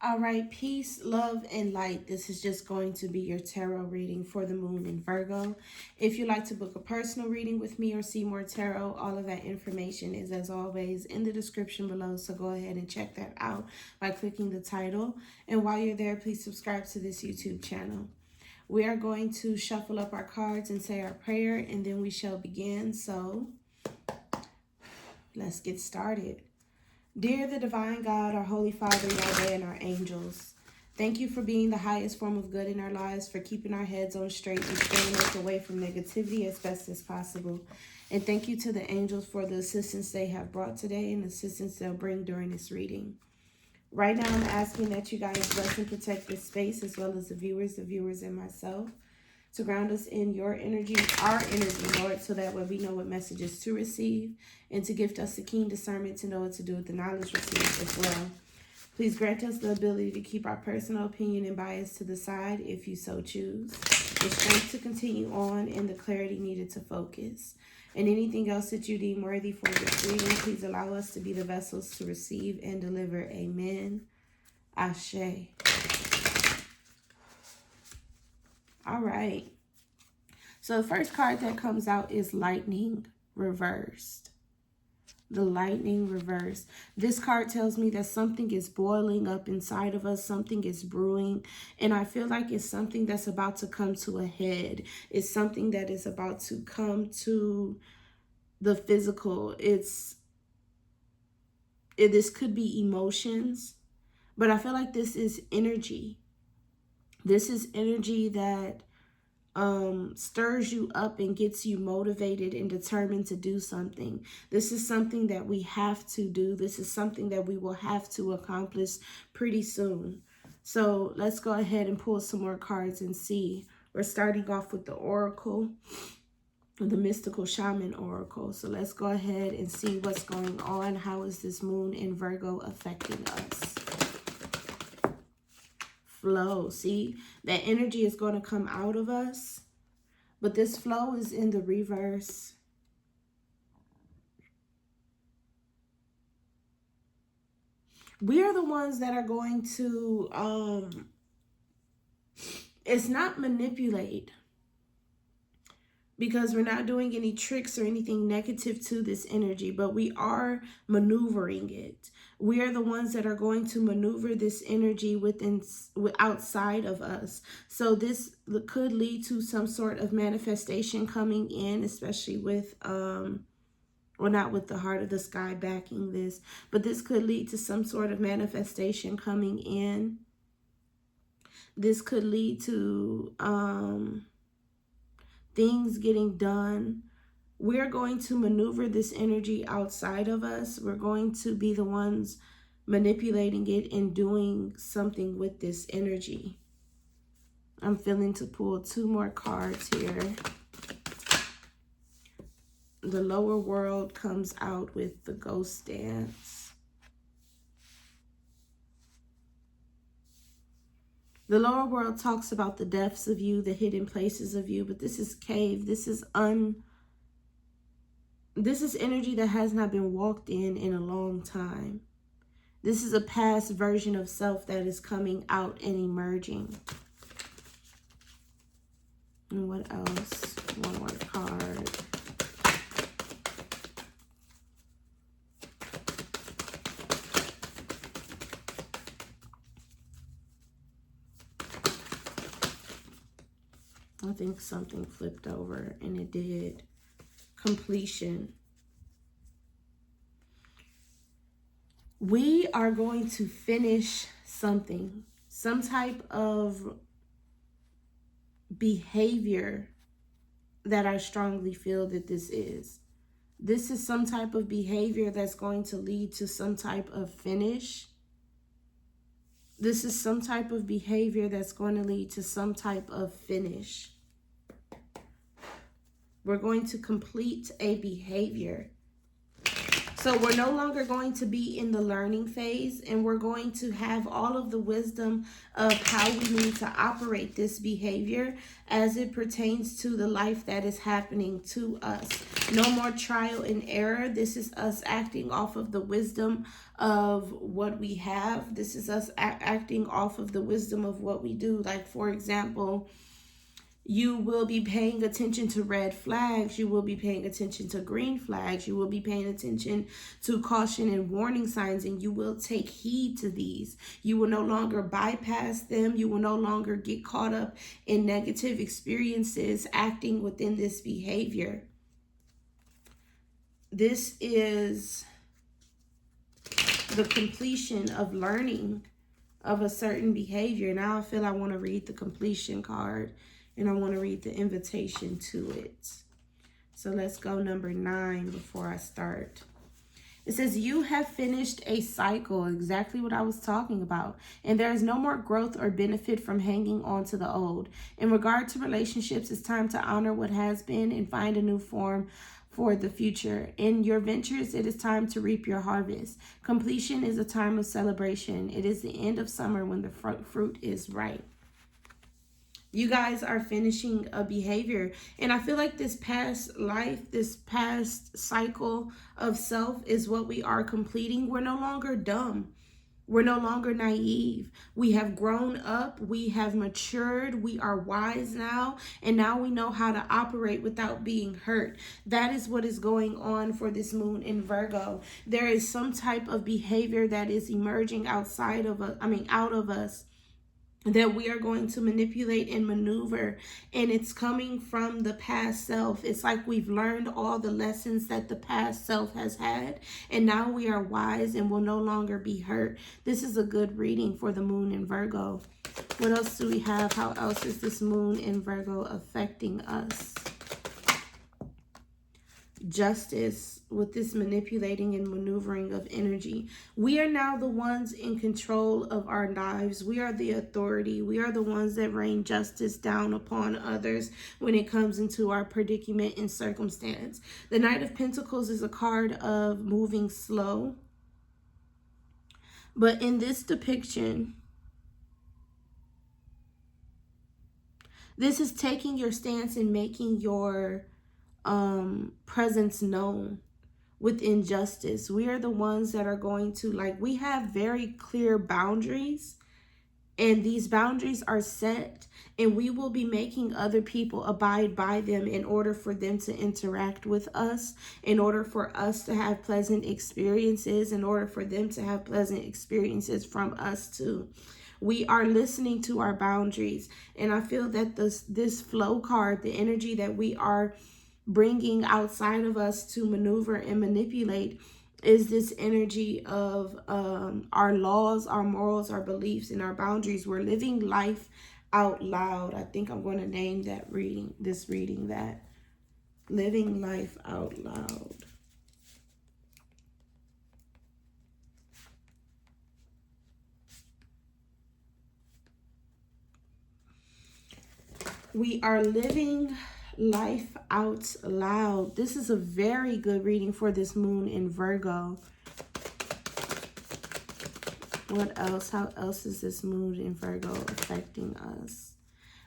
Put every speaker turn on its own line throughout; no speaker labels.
All right, peace, love, and light. This is just going to be your tarot reading for the moon in Virgo. If you'd like to book a personal reading with me or see more tarot, all of that information is, as always, in the description below. So go ahead and check that out by clicking the title. And while you're there, please subscribe to this YouTube channel. We are going to shuffle up our cards and say our prayer, and then we shall begin. So let's get started. Dear the Divine God, our Holy Father, Yahweh, and our angels, thank you for being the highest form of good in our lives, for keeping our heads on straight and steering us away from negativity as best as possible. And thank you to the angels for the assistance they have brought today and the assistance they'll bring during this reading. Right now, I'm asking that you guys bless and protect this space as well as the viewers, and myself, to ground us in your energy, our energy, Lord, so that way we know what messages to receive, and to gift us the keen discernment to know what to do with the knowledge received as well. Please grant us the ability to keep our personal opinion and bias to the side if you so choose, the strength to continue on, and the clarity needed to focus. And anything else that you deem worthy for this reading, please allow us to be the vessels to receive and deliver. Amen. Ashe. All right. So the first card that comes out is Lightning Reversed. The Lightning Reversed. This card tells me that something is boiling up inside of us. Something is brewing. And I feel like it's something that's about to come to a head. It's something that is about to come to the physical. This could be emotions. But I feel like this is energy. This is energy that stirs you up and gets you motivated and determined to do something. This is something that we have to do. This is something that we will have to accomplish pretty soon. So let's go ahead and pull some more cards and see. We're starting off with the Oracle, the Mystical Shaman Oracle. So let's go ahead and see what's going on. How is this moon in Virgo affecting us? Flow. See, that energy is going to come out of us, but this flow is in the reverse. We are the ones that are going to it's not manipulate, because we're not doing any tricks or anything negative to this energy, but we are maneuvering it. We are the ones that are going to maneuver this energy outside of us. So this could lead to some sort of manifestation coming in, especially with, well, not with the heart of the sky backing this, but this could lead to some sort of manifestation coming in. This could lead to things getting done. We're going to maneuver this energy outside of us. We're going to be the ones manipulating it and doing something with this energy. I'm feeling to pull two more cards here. The lower world comes out with the Ghost Dance. The lower world talks about the depths of you, the hidden places of you, but this is cave. This is energy that has not been walked in a long time. This is a past version of self that is coming out and emerging. And what else? One more card. I think something flipped over, and it did. Completion. We are going to finish something, some type of behavior that I strongly feel that this is. This is some type of behavior that's going to lead to some type of finish. This is some type of behavior that's going to lead to some type of finish. We're going to complete a behavior. So we're no longer going to be in the learning phase, and we're going to have all of the wisdom of how we need to operate this behavior as it pertains to the life that is happening to us. No more trial and error. This is us acting off of the wisdom of what we have. This is us acting off of the wisdom of what we do. Like, for example, you will be paying attention to red flags. You will be paying attention to green flags. You will be paying attention to caution and warning signs, and you will take heed to these. You will no longer bypass them. You will no longer get caught up in negative experiences acting within this behavior. This is the completion of learning of a certain behavior. Now I feel I want to read the completion card. And I want to read the invitation to it. So let's go number 9 before I start. It says, you have finished a cycle, exactly what I was talking about. And there is no more growth or benefit from hanging on to the old. In regard to relationships, it's time to honor what has been and find a new form for the future. In your ventures, it is time to reap your harvest. Completion is a time of celebration. It is the end of summer when the fruit is ripe. You guys are finishing a behavior. And I feel like this past life, this past cycle of self is what we are completing. We're no longer dumb. We're no longer naive. We have grown up. We have matured. We are wise now. And now we know how to operate without being hurt. That is what is going on for this moon in Virgo. There is some type of behavior that is emerging outside of us, out of us, that we are going to manipulate and maneuver, and it's coming from the past self. It's like we've learned all the lessons that the past self has had, and now we are wise and will no longer be hurt. This is a good reading for the moon in Virgo. What else do we have? How else is this moon in Virgo affecting us? Justice, with this manipulating and maneuvering of energy. We are now the ones in control of our lives. We are the authority. We are the ones that rain justice down upon others when it comes into our predicament and circumstance. The Knight of Pentacles is a card of moving slow. But in this depiction, this is taking your stance and making your presence known with injustice. We are the ones that are going to, like, we have very clear boundaries, and these boundaries are set, and we will be making other people abide by them in order for them to interact with us, in order for us to have pleasant experiences, in order for them to have pleasant experiences from us too. We are listening to our boundaries, and I feel that this flow card, the energy that we are bringing outside of us to maneuver and manipulate, is this energy of our laws, our morals, our beliefs, and our boundaries. We're living life out loud. I think I'm going to name that reading, that living life out loud. We are living life out loud. This is a very good reading for this moon in Virgo. What else? How else is this moon in Virgo affecting us?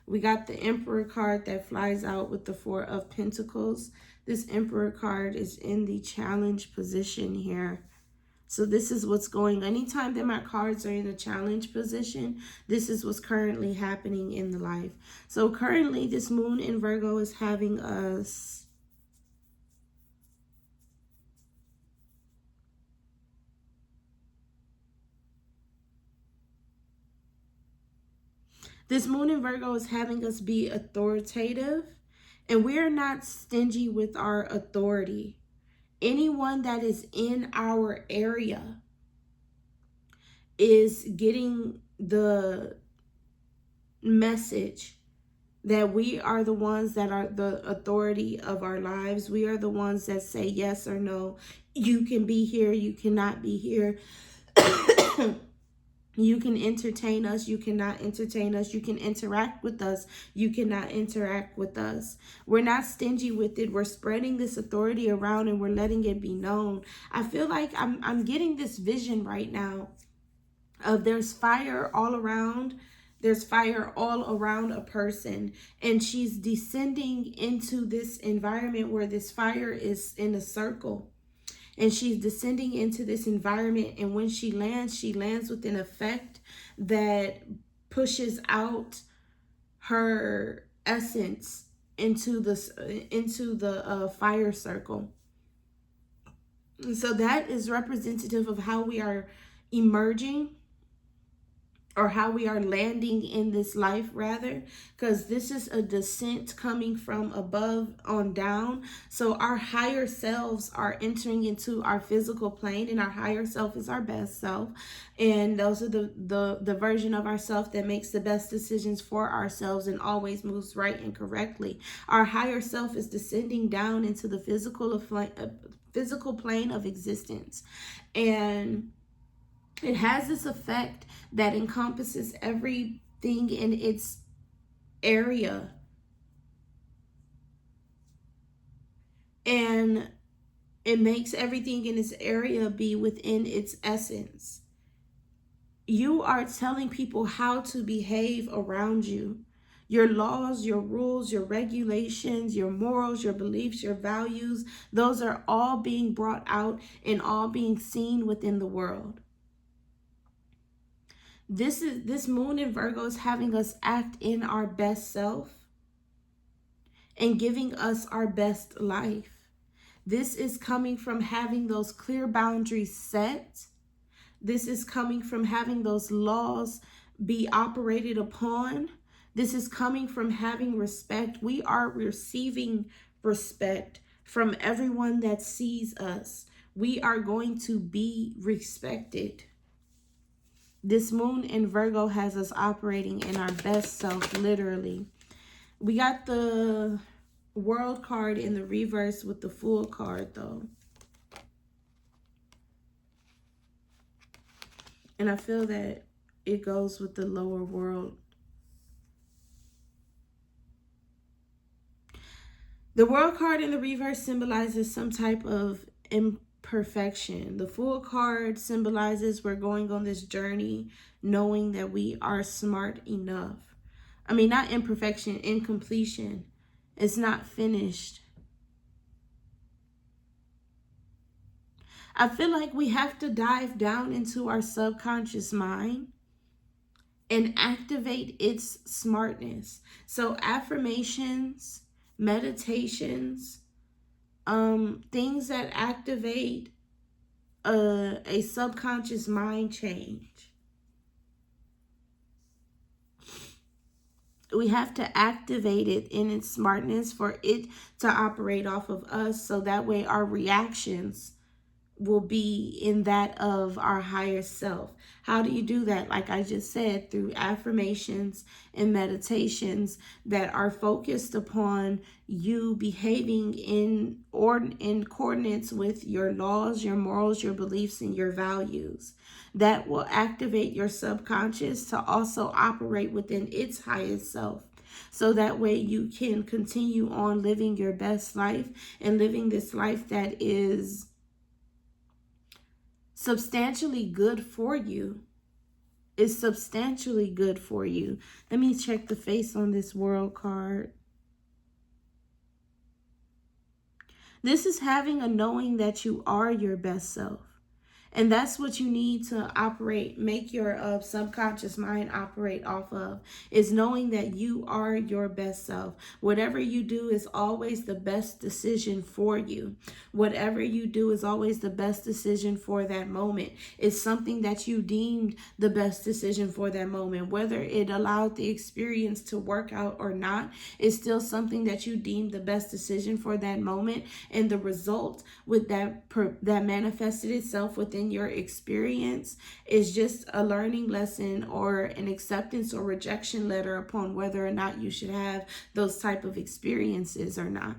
We got the Emperor card that flies out with the 4 of Pentacles. This Emperor card is in the challenge position here. So this is what's going on. Anytime that my cards are in a challenge position, this is what's currently happening in the life. So currently this moon in Virgo is having us be authoritative, and we're not stingy with our authority. Anyone that is in our area is getting the message that we are the ones that are the authority of our lives. We are the ones that say yes or no. You can be here, you cannot be here. You can entertain us, you cannot entertain us. You can interact with us, you cannot interact with us. We're not stingy with it. We're spreading this authority around and we're letting it be known. I feel like I'm getting this vision right now of there's fire all around. There's fire all around a person, and she's descending into this environment where this fire is in a circle. And she's descending into this environment, and when she lands with an effect that pushes out her essence into the fire circle. And so that is representative of how we are emerging, or how we are landing in this life, rather, because this is a descent coming from above on down. So our higher selves are entering into our physical plane, and our higher self is our best self, and those are the version of ourself that makes the best decisions for ourselves and always moves right and correctly. Our higher self is descending down into the physical plane of existence, and it has this effect that encompasses everything in its area. And it makes everything in its area be within its essence. You are telling people how to behave around you. Your laws, your rules, your regulations, your morals, your beliefs, your values, those are all being brought out and all being seen within the world. This moon in Virgo is having us act in our best self and giving us our best life. This is coming from having those clear boundaries set. This is coming from having those laws be operated upon. This is coming from having respect. We are receiving respect from everyone that sees us. We are going to be respected. This moon in Virgo has us operating in our best self, literally. We got the World card in the reverse with the Fool card, though. And I feel that it goes with the lower world. The World card in the reverse symbolizes some type of imperfection. The Fool card symbolizes we're going on this journey knowing that we are smart enough. I mean, not imperfection, incompletion. It's not finished. I feel like we have to dive down into our subconscious mind and activate its smartness. So affirmations, meditations, things that activate a subconscious mind change. We have to activate it in its smartness for it to operate off of us, so that way our reactions will be in that of our higher self. How do you do that? Like I just said, through affirmations and meditations that are focused upon you behaving in coordinates with your laws, your morals, your beliefs, and your values. That will activate your subconscious to also operate within its highest self. So that way you can continue on living your best life and living this life that is substantially good for you. Is substantially good for you. Let me check the face on this World card. This is having a knowing that you are your best self. And that's what you need to operate, make your subconscious mind operate off of, is knowing that you are your best self. Whatever you do is always the best decision for you. Whatever you do is always the best decision for that moment. It's something that you deemed the best decision for that moment. Whether it allowed the experience to work out or not, it's still something that you deemed the best decision for that moment. And the result with that manifested itself within your experience is just a learning lesson or an acceptance or rejection letter upon whether or not you should have those type of experiences or not.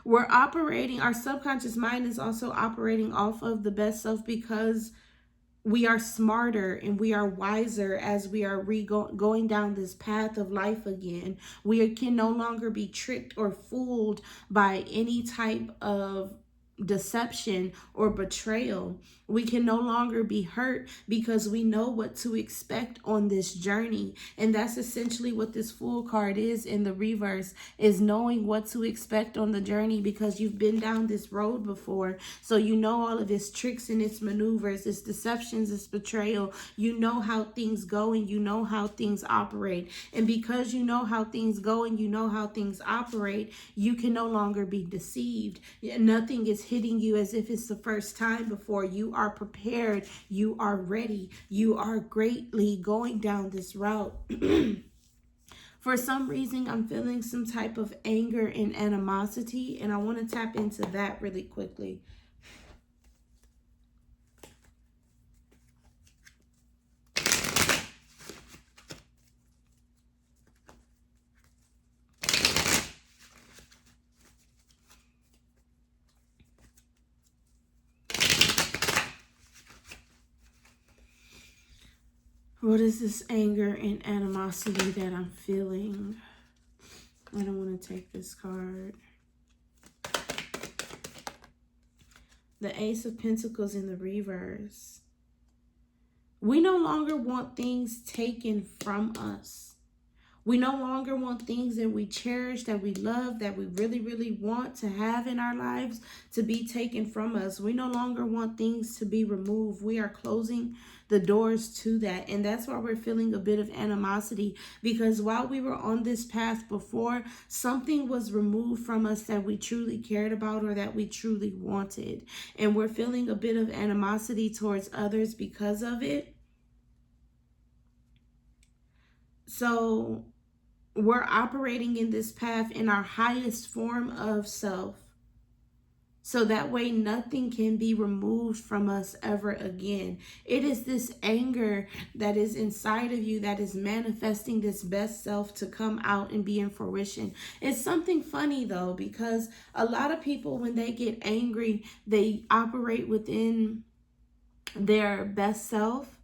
We're operating, our subconscious mind is also operating off of the best self because we are smarter and we are wiser as we are going down this path of life again. We can no longer be tricked or fooled by any type of deception or betrayal. We can no longer be hurt because we know what to expect on this journey. And that's essentially what this Fool card is in the reverse, is knowing what to expect on the journey, because you've been down this road before. So you know all of its tricks and its maneuvers, its deceptions, its betrayal. You know how things go and you know how things operate. And because you know how things go and you know how things operate, you can no longer be deceived. Nothing is hitting you as if it's the first time before. You are prepared. You are ready. You are greatly going down this route. For some reason, I'm feeling some type of anger and animosity, and I want to tap into that really quickly. What is this anger and animosity that I'm feeling? I don't want to take this card. The Ace of Pentacles in the reverse. We no longer want things taken from us. We no longer want things that we cherish, that we love, that we really, really want to have in our lives to be taken from us. We no longer want things to be removed. We are closing the doors to that. And that's why we're feeling a bit of animosity, because while we were on this path before, something was removed from us that we truly cared about or that we truly wanted. And we're feeling a bit of animosity towards others because of it. So we're operating in this path in our highest form of self, so that way nothing can be removed from us ever again. It is this anger that is inside of you that is manifesting this best self to come out and be in fruition. It's something funny though, because a lot of people, when they get angry, they operate within their best self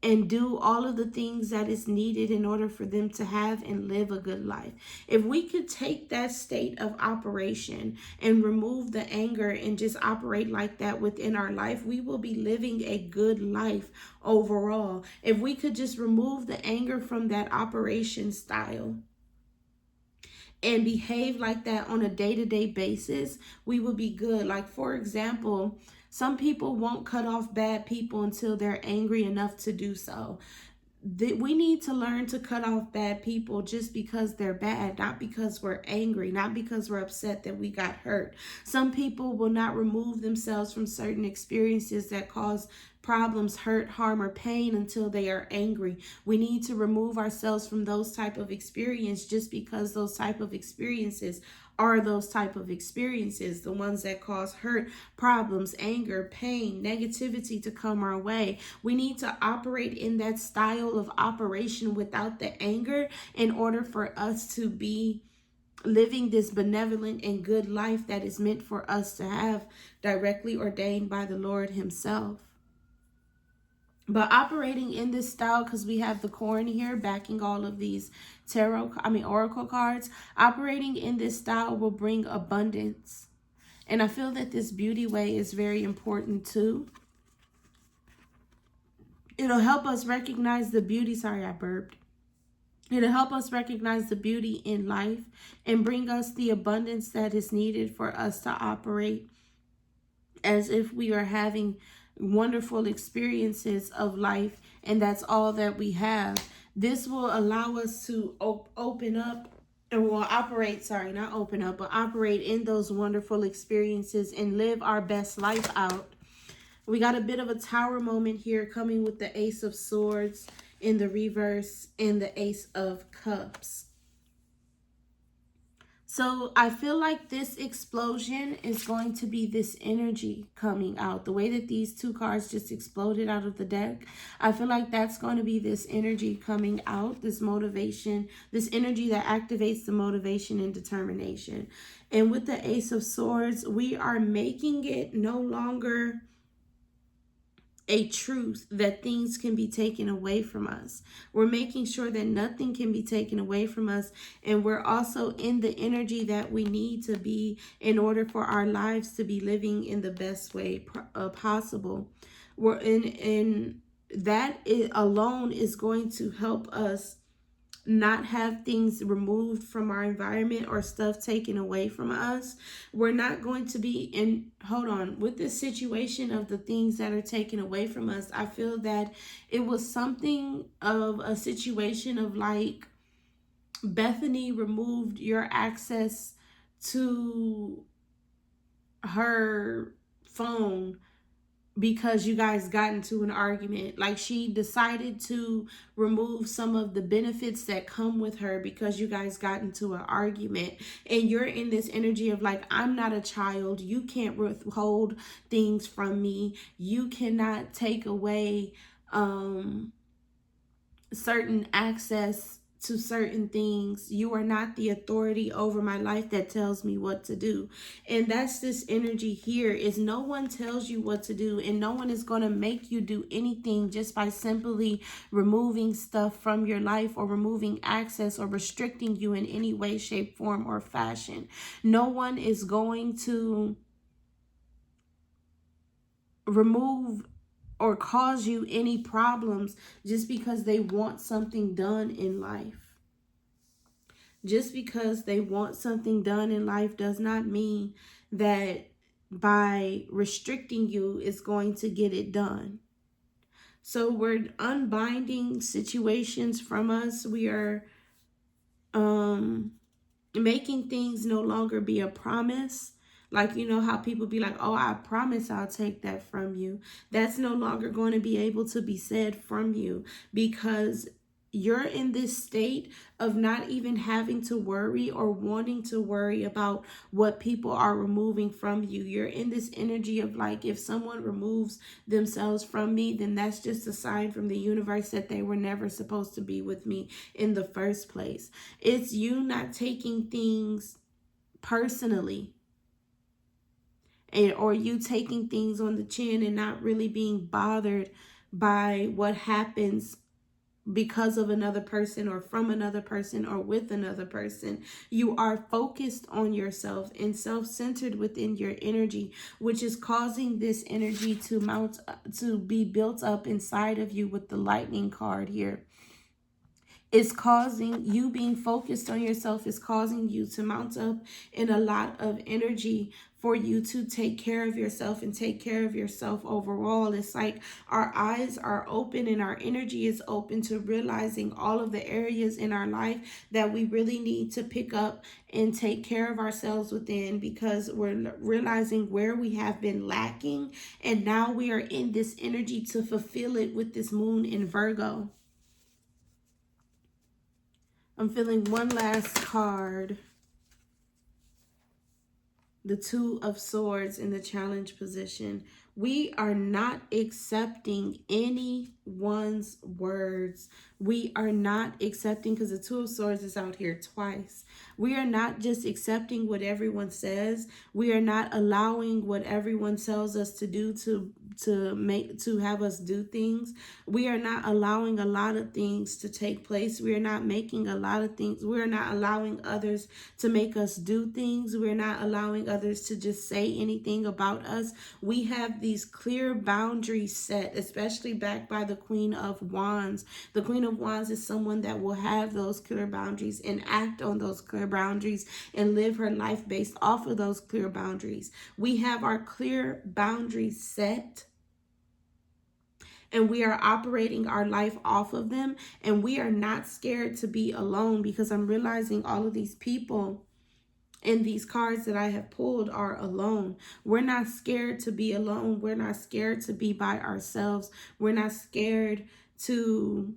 and do all of the things that is needed in order for them to have and live a good life. If we could take that state of operation and remove the anger and just operate like that within our life, we will be living a good life overall. If we could just remove the anger from that operation style and behave like that on a day-to-day basis, we will be good. Like, for example, some people won't cut off bad people until they're angry enough to do so. We need to learn to cut off bad people just because they're bad, not because we're angry, not because we're upset that we got hurt. Some people will not remove themselves from certain experiences that cause problems, hurt, harm, or pain until they are angry. We need to remove ourselves from those type of experiences just because those type of experiences are those type of experiences, the ones that cause hurt, problems, anger, pain, negativity to come our way. We need to operate in that style of operation without the anger in order for us to be living this benevolent and good life that is meant for us to have, directly ordained by the Lord himself. But operating in this style, because we have the corn here backing all of these oracle cards, operating in this style will bring abundance. And I feel that this beauty way is very important too. It'll help us recognize the beauty. Sorry, I burped. It'll help us recognize the beauty in life and bring us the abundance that is needed for us to operate as if we are having wonderful experiences of life, and that's all that we have. This will allow us to open up and will operate, sorry, not open up, but operate in those wonderful experiences and live our best life out. We got a bit of a tower moment here coming with the Ace of Swords in the reverse and the Ace of Cups. So I feel like this explosion is going to be this energy coming out. The way that these two cards just exploded out of the deck, I feel like that's going to be this energy coming out, this motivation, this energy that activates the motivation and determination. And with the Ace of Swords, we are making it no longer a truth that things can be taken away from us. We're making sure that nothing can be taken away from us. And we're also in the energy that we need to be in order for our lives to be living in the best way possible. We're in that alone is going to help us not have things removed from our environment or stuff taken away from us. We're not going to be in, hold on, with this situation of the things that are taken away from us. I feel that it was something of a situation of like Bethany removed your access to her phone because you guys got into an argument. Like she decided to remove some of the benefits that come with her because you guys got into an argument. And you're in this energy of like, I'm not a child. You can't withhold things from me. You cannot take away certain access to certain things. You are not the authority over my life that tells me what to do. And that's this energy here, is no one tells you what to do, and no one is going to make you do anything just by simply removing stuff from your life or removing access or restricting you in any way, shape, form, or fashion. No one is going to remove or cause you any problems just because they want something done in life. Just because they want something done in life does not mean that by restricting you is going to get it done. So we're unbinding situations from us. We are making things no longer be a promise. Like, you know how people be like, oh, I promise I'll take that from you. That's no longer going to be able to be said from you, because you're in this state of not even having to worry or wanting to worry about what people are removing from you. You're in this energy of like, if someone removes themselves from me, then that's just a sign from the universe that they were never supposed to be with me in the first place. It's you not taking things personally, and or you taking things on the chin and not really being bothered by what happens because of another person or from another person or with another person. You are focused on yourself and self-centered within your energy, which is causing this energy to be built up inside of you with the lightning card here. It's causing you being focused on yourself, is causing you to mount up in a lot of energy for you to take care of yourself and take care of yourself overall. It's like our eyes are open and our energy is open to realizing all of the areas in our life that we really need to pick up and take care of ourselves within, because we're realizing where we have been lacking, and now we are in this energy to fulfill it with this moon in Virgo. I'm feeling one last card. The Two of Swords in the challenge position. We are not accepting anyone's words. We are not accepting, because the Two of Swords is out here twice. We are not just accepting what everyone says. We are not allowing what everyone tells us to do to have us do things. We are not allowing a lot of things to take place. We are not making a lot of things. We are not allowing others to make us do things. We're not allowing others to just say anything about us. We have these clear boundaries set, especially backed by the Queen of Wands. The Queen of Wands is someone that will have those clear boundaries and act on those clear boundaries and live her life based off of those clear boundaries. We have our clear boundaries set, and we are operating our life off of them, and we are not scared to be alone, because I'm realizing all of these people in these cards that I have pulled are alone. We're not scared to be alone. We're not scared to be by ourselves. We're not scared to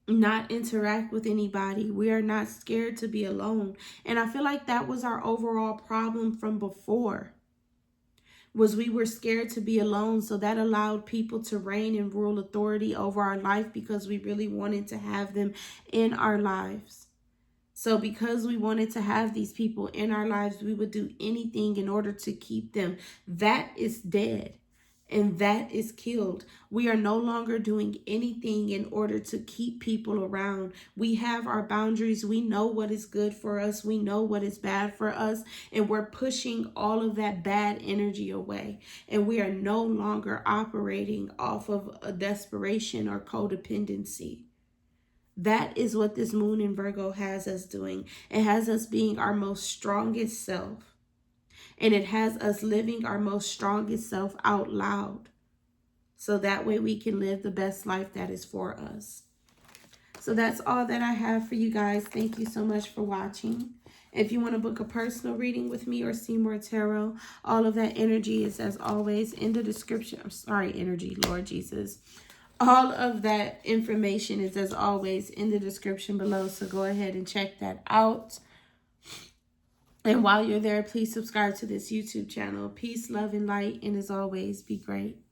not interact with anybody. We are not scared to be alone. And I feel like that was our overall problem from before, was we were scared to be alone. So that allowed people to reign and rule authority over our life because we really wanted to have them in our lives. So because we wanted to have these people in our lives, we would do anything in order to keep them. That is dead. And that is killed. We are no longer doing anything in order to keep people around. We have our boundaries. We know what is good for us. We know what is bad for us. And we're pushing all of that bad energy away. And we are no longer operating off of a desperation or codependency. That is what this moon in Virgo has us doing. It has us being our most strongest self. And it has us living our most strongest self out loud. So that way we can live the best life that is for us. So that's all that I have for you guys. Thank you so much for watching. If you want to book a personal reading with me or see more tarot, all of that energy is, as always, in the description. I'm sorry, energy, Lord Jesus. All of that information is, as always, in the description below. So go ahead and check that out. And while you're there, please subscribe to this YouTube channel. Peace, love, and light. And as always, be great.